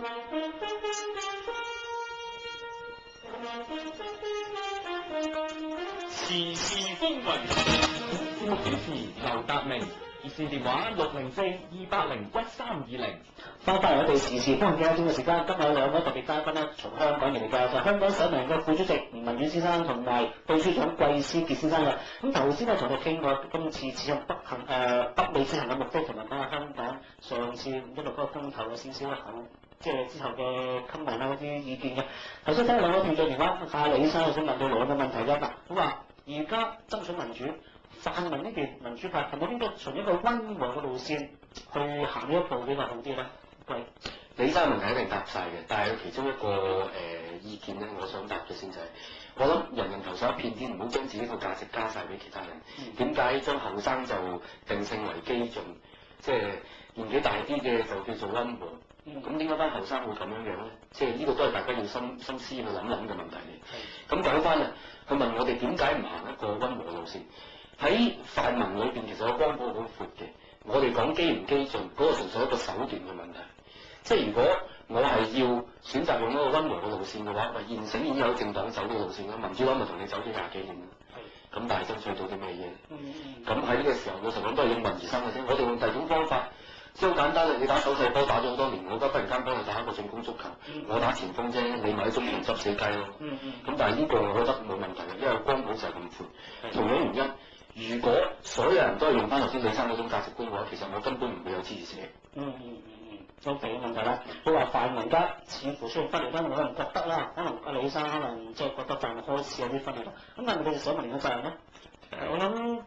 時事風雲，節目主持劉達明，熱線電話604-280-1320。翻返嚟我哋時事風雲嘅節目時間，今日有兩位特別嘉賓咧，從香港嚟嘅，就係香港社民連嘅副主席吳文遠先生同埋秘書長季思傑先生嘅。咁頭先咧同我哋傾過今次此行北美之行嘅目的，同埋講下香港上次一路嗰個風頭有少少即係之後嘅 comment 啦嗰啲意見嘅。頭先聽兩位聽眾電話，阿李生想問到兩個問題啫。嗱，佢話而家爭取民主，泛民呢邊民主派係咪應該從一個溫和嘅路線去行呢一步比較好啲咧？喂，李生問題一定答晒嘅，但係有其中一個意見咧，我想答咗先就係，我諗人人投手一片天，唔好將自己個價值加晒俾其他人。點解將後生就定性為激進，即係年紀大啲嘅就叫做溫和？咁點解班後生會咁樣樣咧？即係呢個都係大家要心思去諗諗嘅問題嚟。咁講翻啦，佢問我哋點解唔行一個溫和路線？喺泛民裏邊其實個光譜好闊嘅。我哋講激唔激進，嗰個純粹係一個手段嘅問題。即係如果我係要選擇用一個溫和嘅路線嘅話，現成已經有政黨走呢個路線啦，民主黨咪同你走咗20幾年啦。咁但係爭取到啲咩嘢？咁喺呢個時候，老實講都係應運而生嘅啫。我哋用第二種方法，即係好簡單嘅，你打手勢波打咗好多年，我而家忽然間幫你打一個進攻足球，我打前鋒啫，你咪喺中場執死雞咯。咁但係呢個我覺得冇問題嘅，因為光譜就係咁闊。同樣原因。如果所有人都係用翻頭先李生嗰種價值觀嘅話，其實我根本唔會有支持者。OK 問題啦。佢話泛民而家似乎出現分裂啦，我可能覺得啦，可能阿李生可能即係覺得就係開始有啲分裂啦。咁但係你哋社民連嘅責任咧？我諗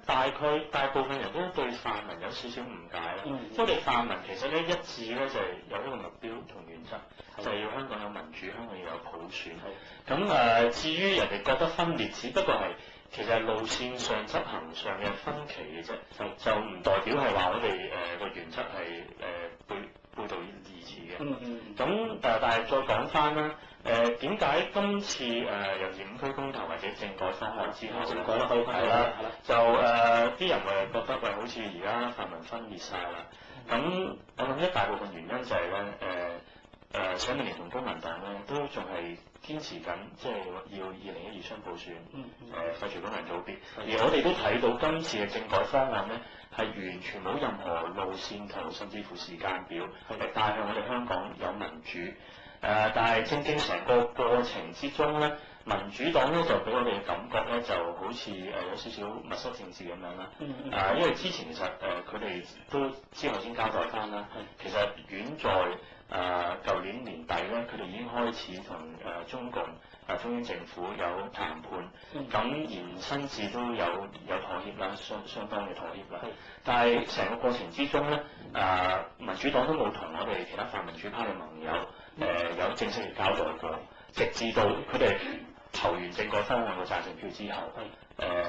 大部分人都對泛民有少少誤解啦。即係我哋泛民其實咧一致咧就係有一個目標同原則，就係要香港有民主，香港要有普選。咁至於人哋覺得分裂，只不過係其實係路線上執行上嘅分歧嘅啫，就唔代表係話我哋個原則係背道而馳嘅。咁但係再講翻啦，點解今次尤其5區公投或者政改方案之後咧，係啦，就啲人會覺得好似而家泛民分裂晒啦。咁我諗一大部分原因就係咧社民連同公民黨咧都仲係堅持緊，即係要2012雙普選，廢除功能組別。而我哋都睇到今次嘅政改方案咧，係完全冇任何路線圖，甚至乎時間表嚟帶向我哋香港有民主。但係正成個過程之中咧，民主黨咧就俾我哋嘅感覺咧，就好似有少少密室政治咁樣啦。因為之前其實佢哋都之後先交代翻啦，其實遠在舊年年底咧，佢哋已經開始同中共中央政府有談判，咁延伸至都有妥協啦，相當嘅妥協啦。但係成個過程之中咧，民主黨都冇同我哋其他泛民主派嘅盟友有正式嘅交代過，直至到佢哋投完政改方案嘅贊成票之後，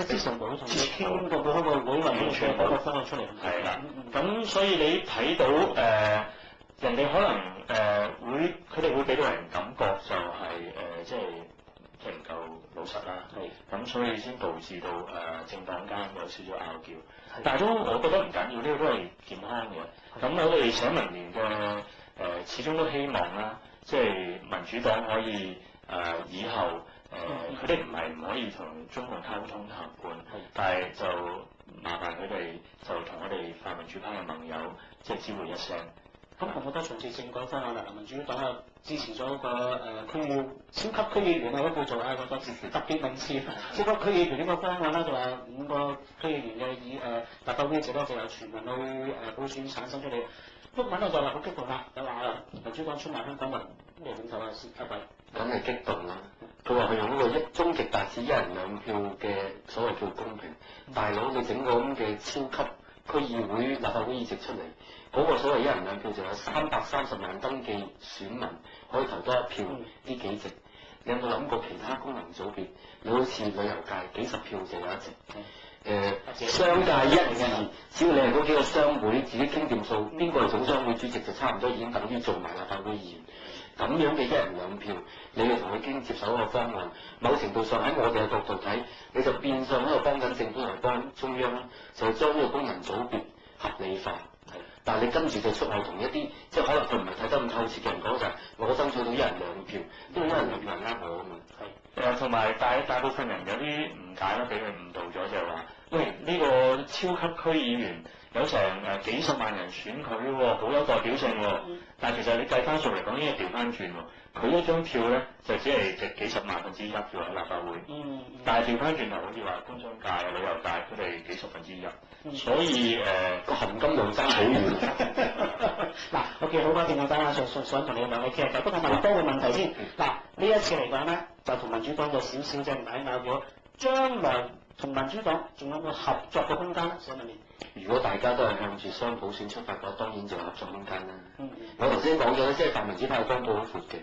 之前冇同你傾過嗰個會，完全冇個方案出嚟。係啦，咁所以你睇到人哋可能佢哋會俾到人感覺就係即係唔夠老實啦。咁所以先導致到政黨間有少少拗撬。但係我覺得唔緊要，呢個都係健康嘅。咁我哋社民連嘅始終都希望啦，即係民主黨可以以後佢哋唔可以同中共溝通談判，但係就麻煩佢哋就同我哋泛民主派嘅盟友即係知會一聲。咁我覺得上次政改方案民主黨支持咗個超級區議員嗰個叫做個特別名詞超級區議員呢個方案啦，就話5個區議員嘅立法會席咧就由全民去普選產生出嚟。福文就話好激動啦，就話民主黨出賣香港人，咩領袖是吸幣？梗係激動啦！佢話佢用呢個終極達至1人2票嘅所謂叫公平，大佬你整個咁嘅超級區議會立法會議席出嚟，嗰個所謂1人2票就有330萬登記選民可以投多1票呢幾席。你有冇諗過其他功能組別？你好似旅遊界幾十票就有1席。商界1人只要你係嗰幾個商會自己傾掂數，邊個係總商會主席就差唔多已經等於做埋立法會議員。咁樣嘅1人2票，你要同佢傾接手一個方案，某程度上喺我哋嘅角度睇，你就變相喺度幫緊政府同幫中央，就將呢個功能組別合理化。但係你跟住就出口同一啲即係可能佢唔係睇得咁透徹嘅人講就係我爭取到一人兩票，因為一人兩票係呃我啊嘛。同埋大部分人有啲誤解啦，俾佢誤導咗就係話，喂呢個超級區議員有成幾十萬人選佢喎，好有代表性喎。但係其實你計翻數嚟講，應該調翻轉喎。佢一張票咧就只係值幾十萬分之一票喺立法會。但係調翻轉頭，好似話工商界、旅遊界，佢哋幾十分之一。所以個含金量爭好遠。嗱，OK，好多電話打下想同你兩位傾下偈，不過問多個問題先。嗱，呢一次嚟講咧，就同民主黨有少少即係唔係拗咗，將來同民主黨仲有冇合作嘅空間咧？想問你。如果大家都係向住雙普選出發嘅話，當然就有合作空間啦。我頭先講咗咧，即係泛民主派嘅光譜好闊嘅。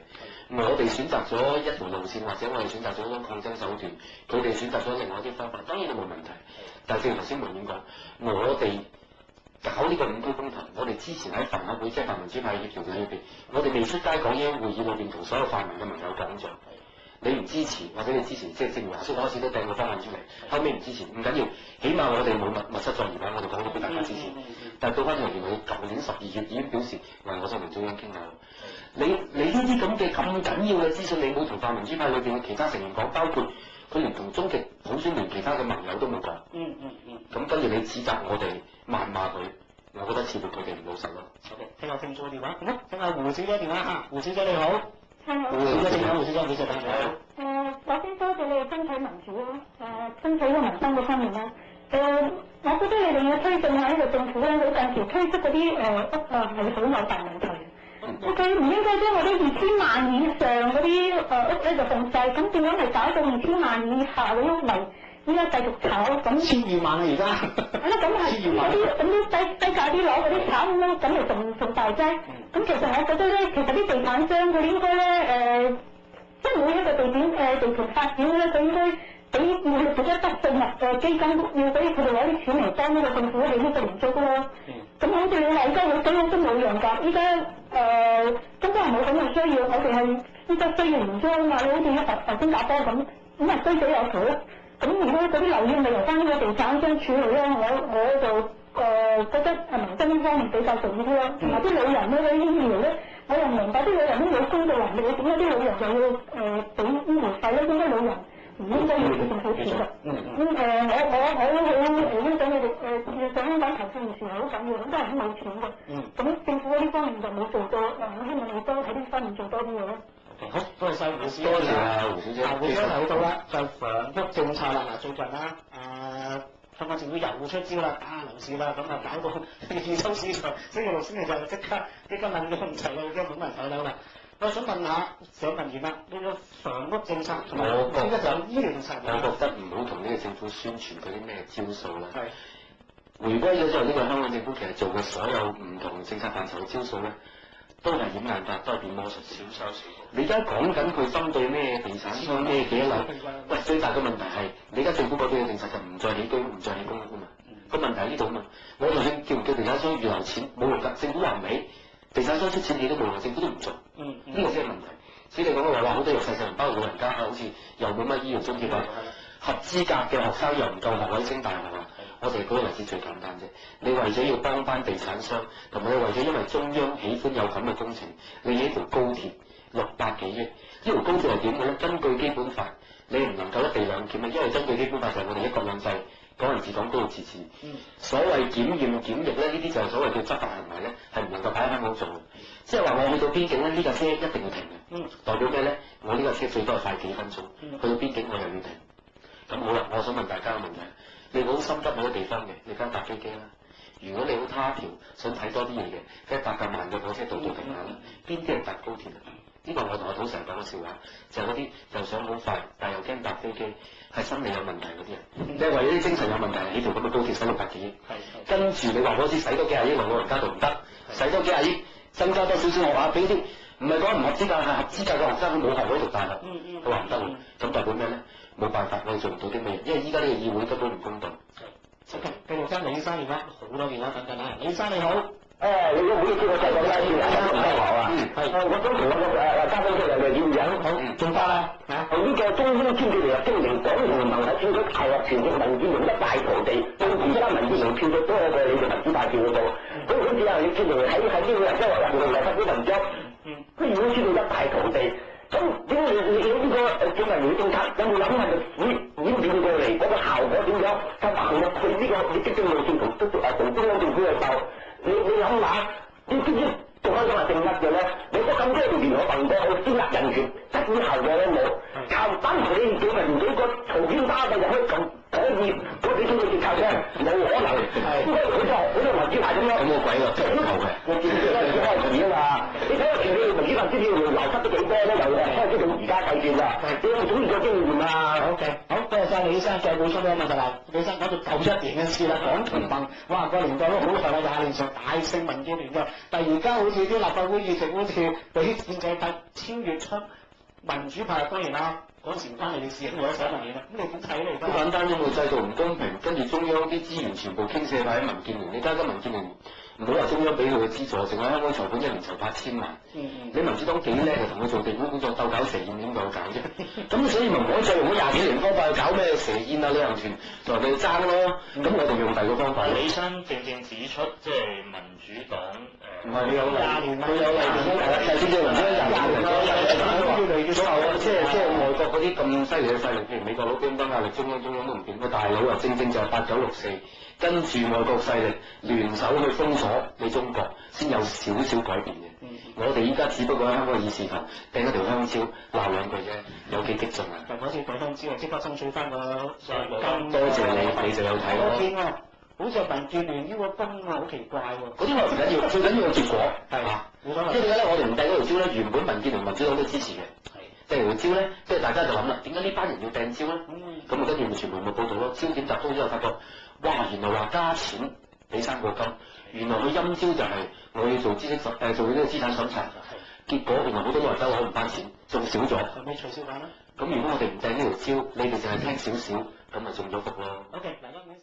我哋選擇咗一條路線，或者我哋選擇咗一種抗爭手段，佢哋選擇咗另外一啲方法，當然都冇問題。但係正如頭先梅院講，我哋搞呢個5區公投，我哋之前喺泛合會即係泛民主派協調會裏邊，我哋未出街講嘢，會議裏邊同所有泛民嘅盟友講咗。你唔支持，或者你支持，即係正如華叔開始都掟個方案出嚟，後尾唔支持，唔緊要，起碼我哋冇密室作業啦，我哋講到俾大家支持。但係到翻嚟，原來佢舊年12月已經表示，喂，我想同中央傾下。你呢啲咁嘅咁緊要嘅資訊，你冇同泛民主派裏邊嘅其他成員講，包括佢連同終極普選聯其他嘅盟友都冇講。咁跟住你指責我哋謾罵佢，我覺得似乎佢哋唔老實咯。OK，聽下聽眾電話，聽下胡小姐電話啊，胡小姐你好。胡小姐，胡小姐，你就等我。首先多謝你哋爭取民主啦，爭取個民生嗰方面啦。我覺得你哋要推進下呢個政府咧，佢近期推出嗰啲屋係好有大問題。佢唔應該將我啲2000萬以上嗰啲屋咧就放曬，咁點樣係搞到2000萬以下嘅屋嚟？依家繼續炒咁？1200萬啊而家。係咯，咁係嗰啲低價啲樓嗰啲炒咁樣，咁嚟仲大劑。咁其實我覺得咧，其實啲地產商佢應該咧即係每一個地盤發展咧，佢應該俾要做一筆稅務基金，要俾佢哋攞啲錢嚟幫呢個政府起呢個廉租屋咯。咁好似你話而家好多屋都冇用㗎，依家根本係冇咁嘅需要，我哋係依家需要廉租啊嘛，你好似新加坡咁啊居者有其屋。咁如果嗰啲樓宇咪由翻呢個地產商處理咧，我就覺得民生呢方面比較重要啲咯。同埋啲老人咧，嗰啲醫療咧，我又唔明白啲老人都冇工作能力，點解啲老人就要俾醫療費咧？應該老人唔應該要俾政府錢㗎。我好想你哋上香港投票嘅時候好緊要，咁多人都冇錢㗎。咁政府喺呢方面就冇做到，我希望你多喺呢方面做多啲嘢咯。好，多謝晒胡小姐。多謝啊胡小姐。胡小姐提到啦，就房屋政策啦，最近啦，香港政府又出招啦，打樓市啦，咁啊搞到二手市場星期六星期日即刻問到唔齊啦，即係冇人睇樓啦。我想問下，想問完啦，呢個房屋政策同埋依家就有醫療政策。我覺得唔好同呢個政府宣傳嗰啲咩招數啦。回歸咗之後，呢個香港政府其實做嘅所有唔同政策範疇嘅招數咧，都係掩眼法，都係變魔術，少收少。你而家講緊佢針對咩地產商咩幾多樓？喂，最大嘅問題係你而家政府嗰邊嘅政策就唔再起居屋，唔再起公屋啊嘛。個問題喺呢度啊嘛。我就算叫唔叫地產商預留錢冇用㗎，政府話唔起，地產商出錢起都冇用，政府都唔做。呢個先係問題。所以你講嘅話好多弱勢社群，包括老人家好似又冇乜醫療津貼啊，合資格嘅學生又唔夠學位升大學啊。我哋舉個例子最簡單啫，你為咗要幫翻地產商，同埋你為咗因為中央喜歡有咁嘅工程，你起條高鐵600幾億，呢條高鐵係點嘅咧？根據基本法，你唔能夠一地兩檢啊，因為根據基本法就係我哋一國兩制，港人治港，高度自治。所謂檢驗檢疫咧，呢啲就係所謂嘅執法行為咧，係唔能夠擺喺香港做嘅。即係話我去到邊境咧，呢架車一定要停嘅。代表咩咧？我呢架車最多係快幾分鐘，去到邊境我又要停。咁好啦，我想問大家個問題。你好心急某啲地方嘅，你梗係搭飛機啦。如果你好他條，想睇多啲嘢嘅，梗係搭架慢嘅火車度停下啦。邊啲人搭高鐵啊？呢個我同阿土成日講嘅笑話，就係嗰啲又想好快，但又驚搭飛機，係心理有問題嗰啲人。你係為咗啲精神有問題，起條咁嘅高鐵使600幾億，跟住你話嗰啲使多幾廿億落老人家度唔得，使多幾廿億增加多少少學額俾啲，唔係講唔合資格，係合資格嘅學生佢冇學位讀大學，佢話唔得喎，咁代表咩咧？冇辦法，我哋做唔到啲咩，因為依家呢個議會根本唔公道。OK，繼續聽李生電話，好多電話等緊啊！李生你好，你都唔好意思，我再講啦，先大家唔得話啊。我想同我個嘉賓出嚟嘅演講，好，仲得啦嚇。呢個中央堅決嚟證明港同盟喺選舉大獲全國民主用一大徒地，對而家民主同票數多過你哋民主派票嗰度。咁好似啊，你證明喺呢個人即係話入面嚟發表文章，佢如果宣到一大徒地，咁點解你呢個叫民主政策有冇諗下就演變過嚟嗰個效果點樣？就行入去呢個你激進路線同中央政府嘅鬥。你諗下，你知唔知做香港係定乜嘅咧？你得咁多條聯合運動去施壓人權，得以後嘅都冇，靠單佢哋叫民主個嘈喧巴閉就可以咁可以嗰幾種嘅結構啫，冇可能。因為佢就好似民主派咁樣。咁個鬼喎，即係唔夠嘅。我見到咧先開始啊嘛，你睇下前幾年民主派資料流失咗幾多咧？由開始到而家計算啦，你有冇總結過經驗啊 ？OK， 好，多謝晒李生，再補充呢個問題啦。李生講到舊一年嘅事啦，港同盟，哇個年代都好長啦，20年前大勝民建聯嘅，但係而家好似啲立法會議席好似俾建制派超越出民主派，當然啦。嗰時唔關你哋事，我寫文件啦。咁你點睇咧？好簡單啫，個制度唔公平，跟住中央啲資源全部傾瀉曬喺民建聯。你睇緊民建聯，唔好話中央俾佢嘅資助，淨係香港籌款一年籌8000萬。你民主黨幾叻就同佢做地方工作，鬥搞蛇宴點夠搞啫？咁所以民黨再用咗20幾年方法去搞咩蛇宴啊、旅行團，同人哋爭咯。咁我哋用第二個方法。李生正正指出，即係民主黨唔係你有20年，佢有例子係正正民主20年之後，即係外國嗰啲咁犀利嘅勢力，譬如美國佬兵分壓力，中央都唔掂。個大佬啊，正正就係8964，跟住外國勢力聯手去封鎖你中國，先有少少改變嘅。我哋依家只不過喺香港議事堂掟一條香蕉鬧兩句啫，有幾激進啊？就好似講香蕉啊，即刻爭取翻個金。多謝你，你就有睇咯。我見喎，好似民建聯呢個崩啊，好奇怪喎。嗰啲話唔緊要，最緊要個結果係嘛？冇所謂。即係點解咧？我哋唔掟嗰條蕉咧，原本民建聯、民主黨都支持嘅。掟條蕉咧，即係大家就諗啦，點解呢班人要掟蕉咧？咁啊，跟住咪全部咪報道咯。焦點集中之後，發覺哇，原來話加錢俾3個金，原來佢陰招就係我要做做呢個資產審查。結果原來好多都係收攞唔翻錢，仲少咗。後尾取消翻啦。咁如果我哋唔掟呢條蕉，你哋淨係聽少少，咁咪中咗伏咯。OK，嗱，今年